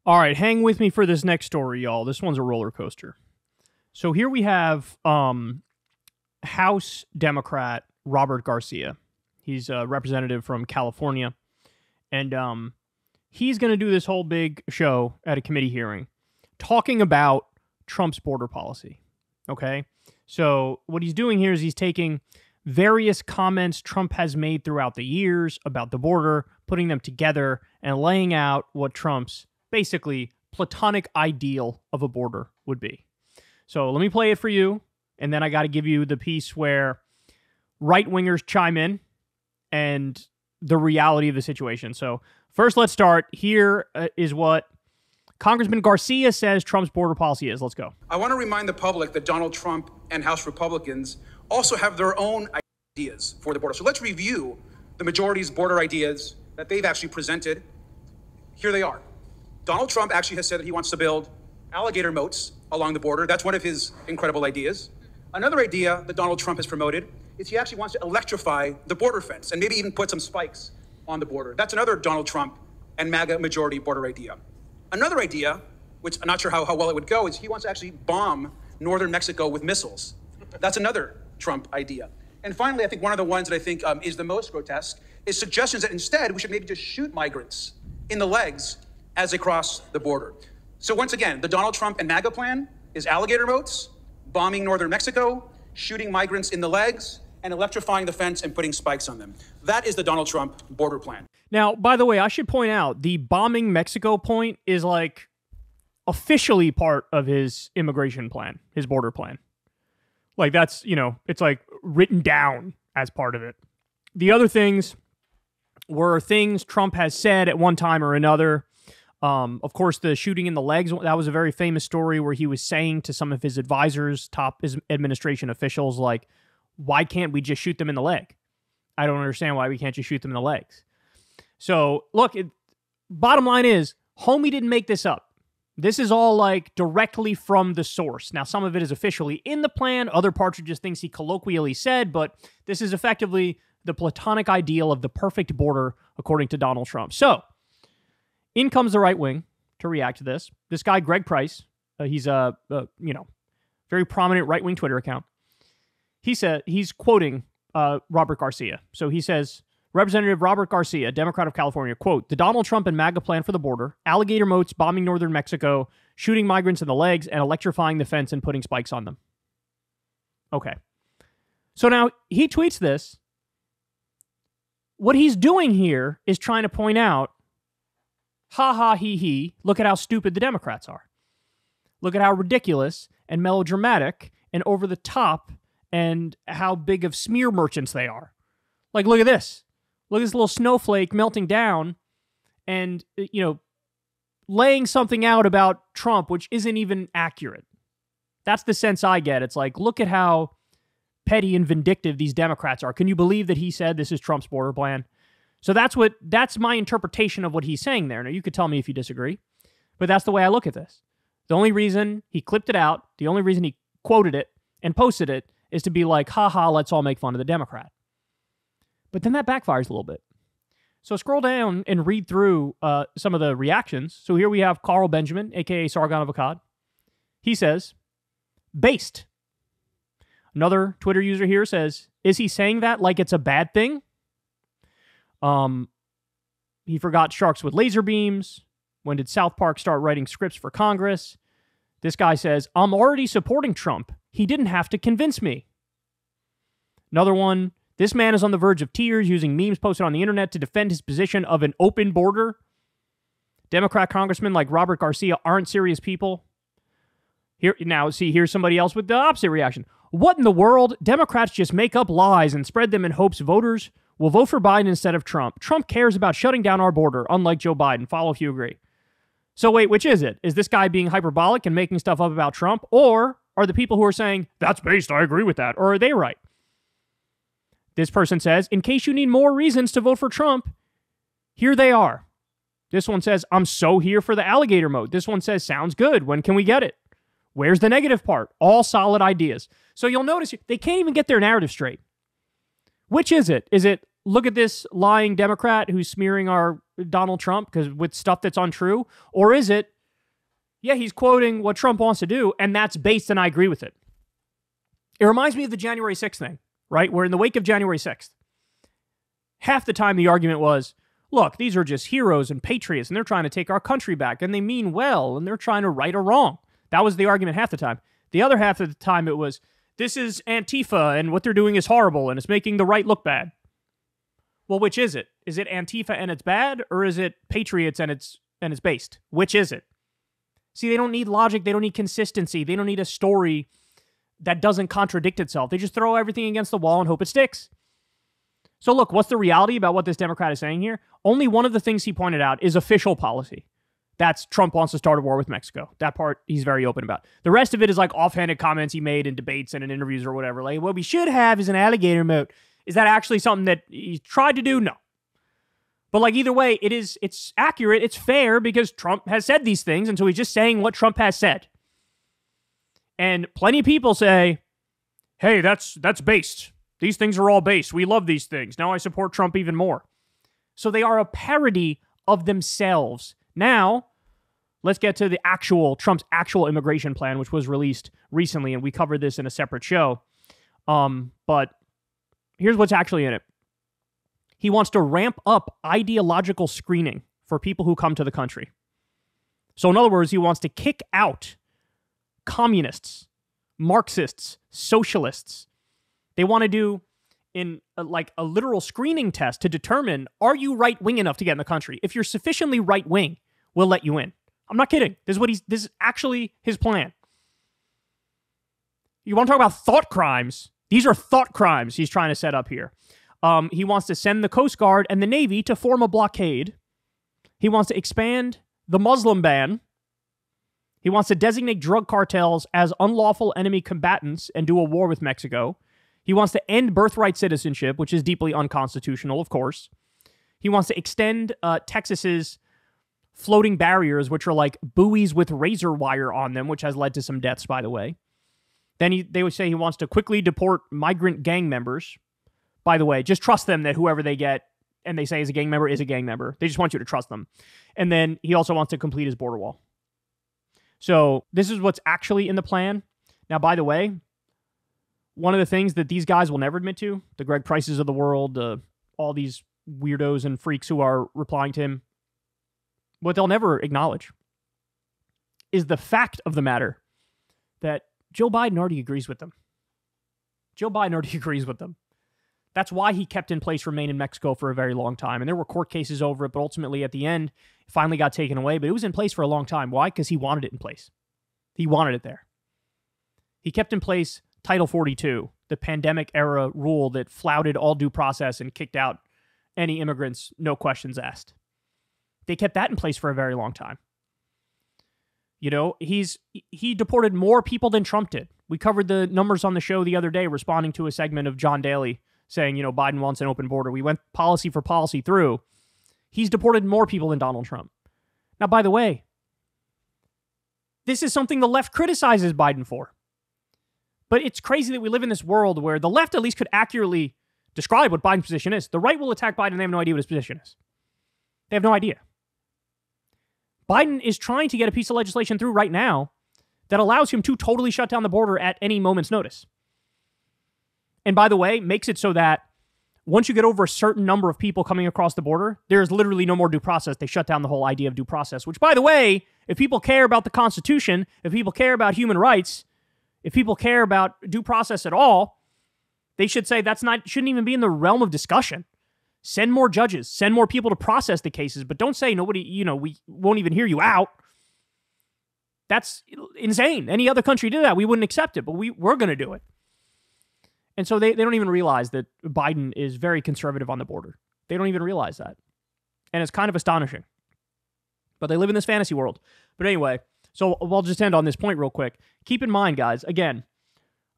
All right, hang with me for this next story, y'all. This one's a roller coaster. So here we have House Democrat Robert Garcia. He's a representative from California. And he's going to do this whole big show at a committee hearing talking about Trump's border policy. Okay? So what he's doing here is he's taking various comments Trump has made throughout the years about the border, putting them together, and laying out what Trump's basically platonic ideal of a border would be. So let me play it for you, and then I got to give you the piece where right-wingers chime in and the reality of the situation. So first, let's start. Here is what Congressman Garcia says Trump's border policy is. Let's go. I want to remind the public that Donald Trump and House Republicans also have their own ideas for the border. So let's review the majority's border ideas that they've actually presented. Here they are. Donald Trump actually has said that he wants to build alligator moats along the border. That's one of his incredible ideas. Another idea that Donald Trump has promoted is he actually wants to electrify the border fence and maybe even put some spikes on the border. That's another Donald Trump and MAGA majority border idea. Another idea, which I'm not sure how well it would go, is he wants to actually bomb northern Mexico with missiles. That's another Trump idea. And finally, I think one of the ones that I think is the most grotesque is suggestions that instead we should maybe just shoot migrants in the legs as they cross the border. So once again, the Donald Trump and MAGA plan is alligator moats, bombing northern Mexico, shooting migrants in the legs, and electrifying the fence and putting spikes on them. That is the Donald Trump border plan. Now, by the way, I should point out the bombing Mexico point is like officially part of his immigration plan, his border plan. Like that's, it's like written down as part of it. The other things were things Trump has said at one time or another. Of course, the shooting in the legs, that was a very famous story where he was saying to some of his advisors, his administration officials, like, why can't we just shoot them in the leg? I don't understand why we can't just shoot them in the legs. So, look, bottom line is, homie didn't make this up. This is all like directly from the source. Now, some of it is officially in the plan. Other parts are just things he colloquially said, but this is effectively the platonic ideal of the perfect border, according to Donald Trump. So, in comes the right wing to react to this. This guy, Greg Price, he's a very prominent right wing Twitter account. He said he's quoting Robert Garcia. So he says, Representative Robert Garcia, Democrat of California, quote, the Donald Trump and MAGA plan for the border, alligator moats, bombing northern Mexico, shooting migrants in the legs, and electrifying the fence and putting spikes on them. Okay. So now he tweets this. What he's doing here is trying to point out, ha ha he he, look at how stupid the Democrats are. Look at how ridiculous and melodramatic and over the top and how big of smear merchants they are. Like, look at this. Look at this little snowflake melting down and, laying something out about Trump, which isn't even accurate. That's the sense I get. It's like, look at how petty and vindictive these Democrats are. Can you believe that he said this is Trump's border plan? So that's my interpretation of what he's saying there. Now, you could tell me if you disagree, but that's the way I look at this. The only reason he clipped it out, the only reason he quoted it and posted it is to be like, haha, let's all make fun of the Democrat. But then that backfires a little bit. So scroll down and read through some of the reactions. So here we have Carl Benjamin, a.k.a. Sargon of Akkad. He says, based. Another Twitter user here says, is he saying that like it's a bad thing? He forgot sharks with laser beams. When did South Park start writing scripts for Congress? This guy says, I'm already supporting Trump. He didn't have to convince me. Another one, this man is on the verge of tears using memes posted on the internet to defend his position of an open border. Democrat congressmen like Robert Garcia aren't serious people. Here's somebody else with the opposite reaction. What in the world? Democrats just make up lies and spread them in hopes voters will vote for Biden instead of Trump. Trump cares about shutting down our border, unlike Joe Biden. Follow if you agree. So wait, which is it? Is this guy being hyperbolic and making stuff up about Trump? Or are the people who are saying, that's based, I agree with that? Or are they right? This person says, in case you need more reasons to vote for Trump, here they are. This one says, I'm so here for the alligator mode. This one says, sounds good. When can we get it? Where's the negative part? All solid ideas. So you'll notice they can't even get their narrative straight. Which is it? Is it, look at this lying Democrat who's smearing our Donald Trump because with stuff that's untrue? Or is it, Yeah, he's quoting what Trump wants to do, and that's based, and I agree with it. It reminds me of the January 6th thing, right? Where in the wake of January 6th, half the time the argument was, look, these are just heroes and patriots, and they're trying to take our country back, and they mean well, and they're trying to right a wrong. That was the argument half the time. The other half of the time it was, this is Antifa, and what they're doing is horrible, and it's making the right look bad. Well, which is it? Is it Antifa and it's bad, or is it patriots and it's based? Which is it? See, they don't need logic. They don't need consistency. They don't need a story that doesn't contradict itself. They just throw everything against the wall and hope it sticks. So look, what's the reality about what this Democrat is saying here? Only one of the things he pointed out is official policy. That's Trump wants to start a war with Mexico. That part he's very open about. The rest of it is like offhanded comments he made in debates and in interviews or whatever. Like, what we should have is an alligator moat. Is that actually something that he tried to do? No. But like either way, it's accurate, it's fair because Trump has said these things, and so he's just saying what Trump has said. And plenty of people say, hey, that's based. These things are all based. We love these things. Now I support Trump even more. So they are a parody of themselves. Now, let's get to Trump's actual immigration plan, which was released recently, and we covered this in a separate show. But here's what's actually in it. He wants to ramp up ideological screening for people who come to the country. So in other words, he wants to kick out communists, Marxists, socialists. They want to do a literal screening test to determine, are you right-wing enough to get in the country? If you're sufficiently right-wing, we'll let you in. I'm not kidding. This is actually his plan. You want to talk about thought crimes? These are thought crimes he's trying to set up here. He wants to send the Coast Guard and the Navy to form a blockade. He wants to expand the Muslim ban. He wants to designate drug cartels as unlawful enemy combatants and do a war with Mexico. He wants to end birthright citizenship, which is deeply unconstitutional, of course. He wants to extend Texas's floating barriers, which are like buoys with razor wire on them, which has led to some deaths, by the way. Then they would say he wants to quickly deport migrant gang members. By the way, just trust them that whoever they get and they say is a gang member is a gang member. They just want you to trust them. And then he also wants to complete his border wall. So this is what's actually in the plan. Now, by the way, one of the things that these guys will never admit to, the Greg Prices of the world, all these weirdos and freaks who are replying to him, what they'll never acknowledge is the fact of the matter that Joe Biden already agrees with them. Joe Biden already agrees with them. That's why he kept in place Remain in Mexico for a very long time. And there were court cases over it, but ultimately at the end, it finally got taken away. But it was in place for a long time. Why? Because he wanted it in place. He wanted it there. He kept in place Title 42, the pandemic era rule that flouted all due process and kicked out any immigrants, no questions asked. They kept that in place for a very long time. You know, he deported more people than Trump did. We covered the numbers on the show the other day, responding to a segment of John Daly saying, Biden wants an open border. We went policy for policy through. He's deported more people than Donald Trump. Now, by the way, this is something the left criticizes Biden for. But it's crazy that we live in this world where the left at least could accurately describe what Biden's position is. The right will attack Biden and they have no idea what his position is. They have no idea. Biden is trying to get a piece of legislation through right now that allows him to totally shut down the border at any moment's notice. And by the way, makes it so that once you get over a certain number of people coming across the border, there's literally no more due process. They shut down the whole idea of due process, which, by the way, if people care about the Constitution, if people care about human rights, if people care about due process at all, they should say shouldn't even be in the realm of discussion. Send more judges, send more people to process the cases, but don't say nobody, we won't even hear you out. That's insane. Any other country did that, we wouldn't accept it, but we're going to do it. And so they don't even realize that Biden is very conservative on the border. They don't even realize that. And it's kind of astonishing. But they live in this fantasy world. But anyway, so I'll just end on this point real quick. Keep in mind, guys, again,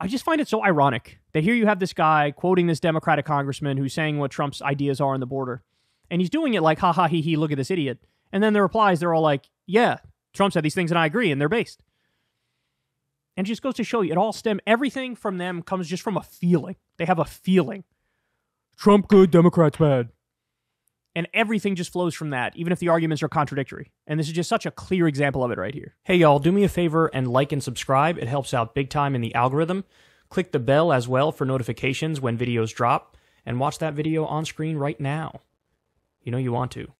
I just find it so ironic that here you have this guy quoting this Democratic congressman who's saying what Trump's ideas are on the border. And he's doing it like, ha ha, he, look at this idiot. And then the replies, they're all like, yeah, Trump said these things and I agree, and they're based. And it just goes to show you, everything from them comes just from a feeling. They have a feeling. Trump good, Democrats bad. And everything just flows from that, even if the arguments are contradictory. And this is just such a clear example of it right here. Hey, y'all, do me a favor and like and subscribe. It helps out big time in the algorithm. Click the bell as well for notifications when videos drop. And watch that video on screen right now. You know you want to.